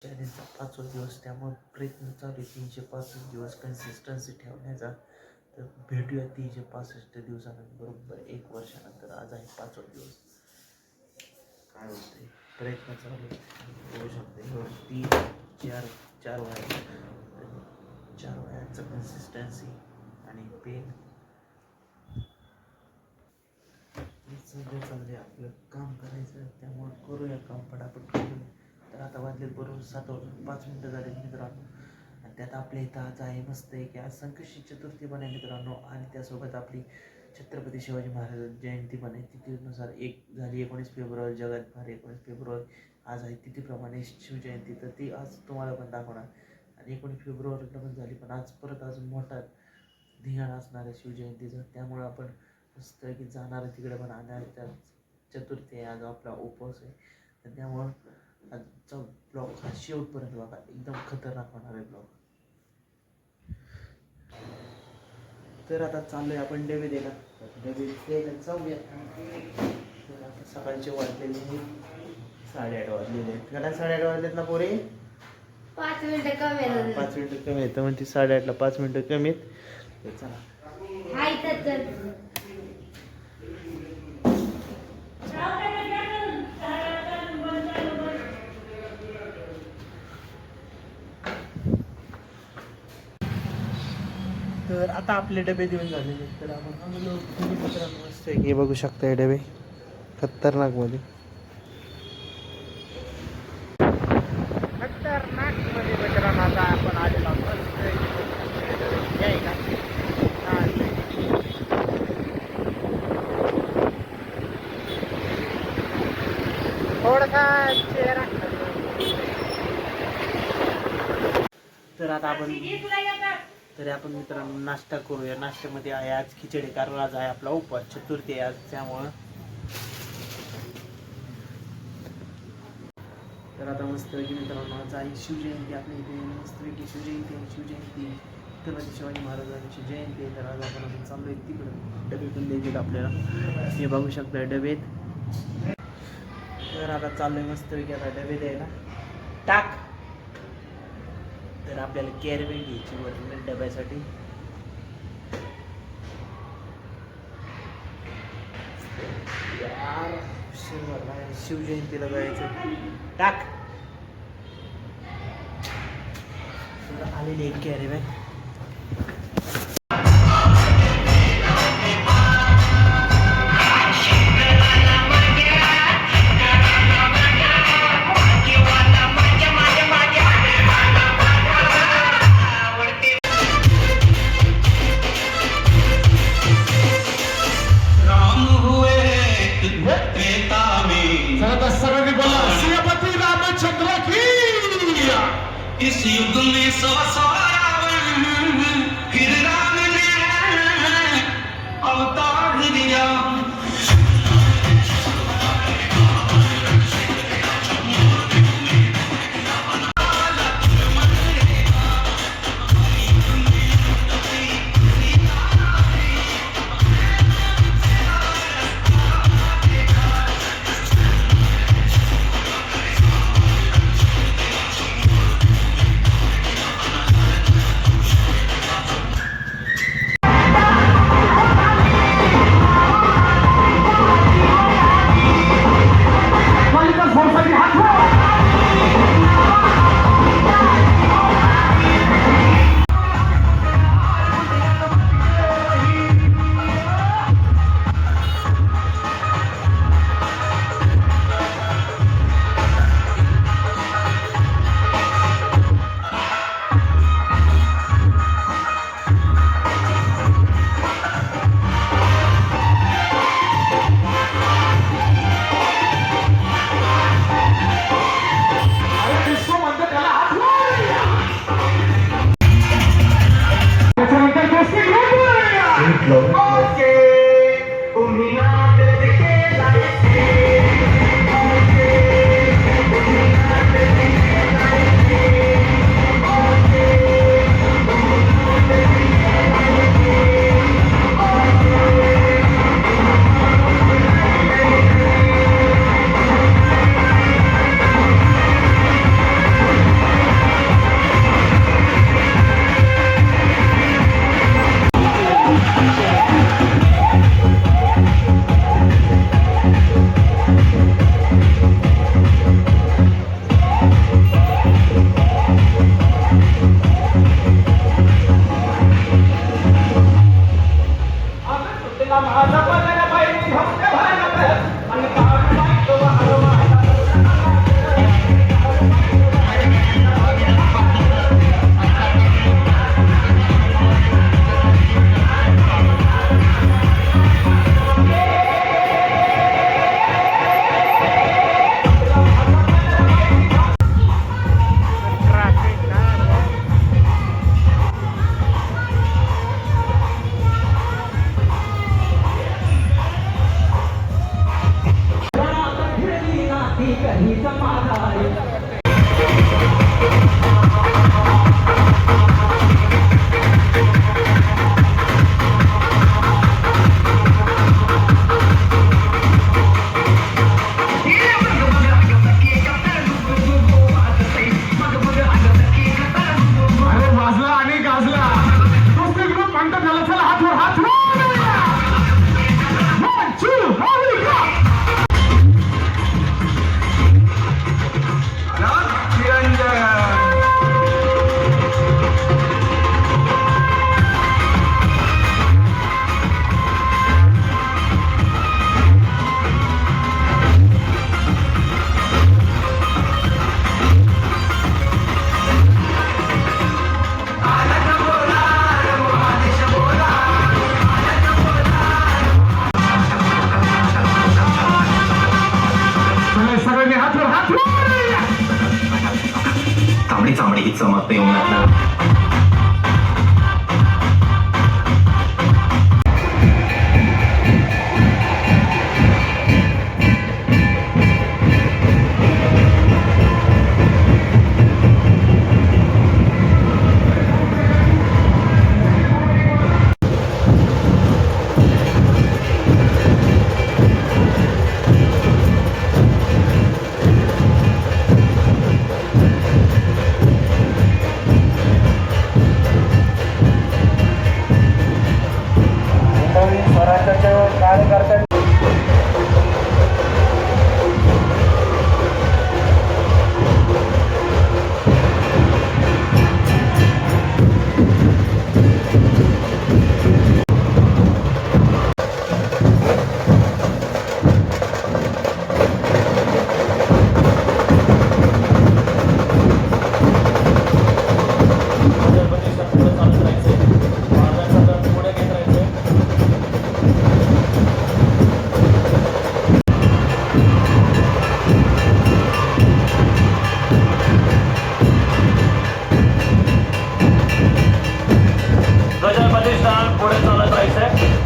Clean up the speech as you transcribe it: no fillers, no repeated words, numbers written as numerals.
चॅलेंजचा 5वा दिवस, त्यामुळे प्रयत्न चालू आहे 365 दिवस कन्सिस्टन्सी ठेवण्याचा. तर भेटूया 365 दिवसानंतर, बरोबर 1 वर्षानंतर. आज आहे 5वा दिवस. काय होतंय, प्रयत्न चालू होऊ शकते. 4 वयाचं कन्सिस्टन्सी आणि पेन सगळं चाललंय. आपलं काम करायचं, त्यामुळे करूया काम, पटापट करूया. तर आता वाजलेत बरोबर 7:05 झाले मित्रांनो. आणि त्यात आपल्या इथं आज आहे मस्त आहे की आज संकष्टी चतुर्थी पण आहे मित्रांनो. आणि त्यासोबत आपली छत्रपती शिवाजी महाराज जयंती पण आहे. तिथीनुसार एक झाली 19 फेब्रुवारी, जगात भार 19 फेब्रुवारी आज आहे. तिथीप्रमाणे शिवजयंती, तर ती आज तुम्हाला पण दाखवणार. आणि 19 फेब्रुवारीला पण झाली, पण आज परत अजून मोठा धिंगाणा असणार आहे शिवजयंतीचं. त्यामुळं आपण मस्त की जाणार आहे तिकडे पण. आणि त्या चतुर्थी आहे, आज आपला उपवास आहे. तर त्यामुळं आजचा ब्लॉग हा शेवटपर्यंत बघा, एकदम खतरनाक होणार आहे ब्लॉग. तर आता चाललोय आपण डबे द्यायला जाऊया. तर आता सकाळचे वाजलेले 8:30 वाजलेले आहेत. घरात 8:30 वाजलेत ना पोरे. 5 मिनिटं कमी आहे. 5 मिनिटं कमी आहेत म्हणजे 8:30ला 5 मिनिटं कमी आहेत. चला तर आता आपले डबे देऊन झालेले. तर आपण मित्रांनो मस्त आहे की बघू शकता हे डबे खतरनाक मध्ये मित्रांनो. आता आपण आलेलो थोडासा चेहरा. तर आता आपण मित्रांनो नाश्ता करूया. नाश्त्यामध्ये आहे आज खिचडी, कारण आज आहे आपला उपवास, चतुर्थी आहे आज. त्यामुळं तर आता मस्तपैकी मित्रांनो आज आहे शिवजयंती. आपल्या इथे मस्तपैकी शिवजयंती छत्रपती शिवाजी महाराजांची जयंती आहे. तर आज आपण चाललोय तिकडं. डबे पण द्यायचे आपल्याला, हे बघू शकता डबेत. तर आता चाललोय मस्तपैकी आता डबे द्यायला. टाक. तर आपल्याला कॅरीबॅग घ्यायची वरती डब्यासाठी. यार शिवजयंतीला जायचं. टाक. आलेली एक कॅरीबॅग. इस युग में 100 रावण, फिर राम ने अवतार दिया. आणि चामडी ही चमकते उन्हातलं. ध्वजा प्रतिष्ठान पुढे चालत राहायचंय.